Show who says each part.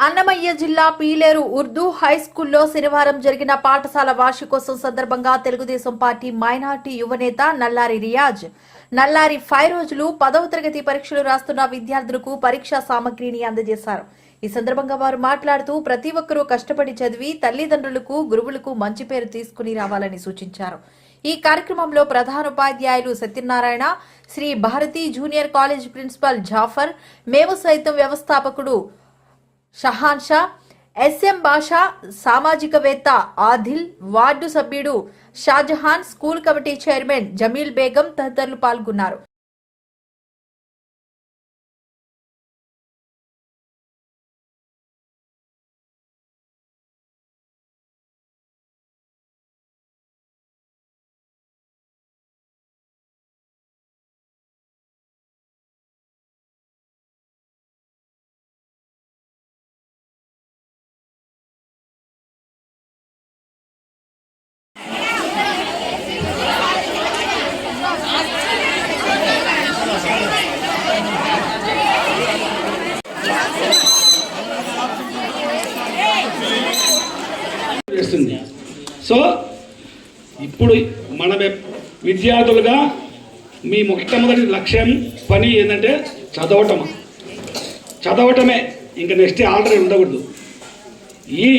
Speaker 1: అన్నమయ్య జిల్లా పీలేరు ఉర్దూ హై స్కూల్లో శనివారం జరిగిన పాఠశాల వార్షికోత్సవం సందర్భంగా తెలుగుదేశం పార్టీ మైనార్టీ యువనేత నల్లారి రియాజ్ నల్లారి 5 రోజులు 10వ తరగతి పరీక్షలు రాస్తున్న విద్యార్థులకు పరీక్షా సామగ్రిని అందజేశారు. ఈ సందర్భంగా వారు మాట్లాడుతూ ప్రతి ఒక్కరూ కష్టపడి చదివి తల్లిదండ్రులకు గురువులకు మంచి పేరు తీసుకుని రావాలని సూచించారు. ఈ కార్యక్రమంలో ప్రధానోపాధ్యాయులు Satyanarayana, Shri Bharati junior college principal Jafar, Memu Saitham వ్యవస్థాపకుడు షహాన్ షా, ఎస్ఎం బాషా, సామాజికవేత్త ఆదిల్, వార్డు సభ్యుడు Shahjahan, school committee chairman Jameel Begum తదితరులు పాల్గొన్నారు.
Speaker 2: సో ఇప్పుడు మన విద్యార్థులుగా మీ మొట్టమొదటి లక్ష్యం పని ఏంటంటే చదవటమే. ఇంకా నెక్స్ట్ ఆర్డర్ ఉండకూడదు. ఈ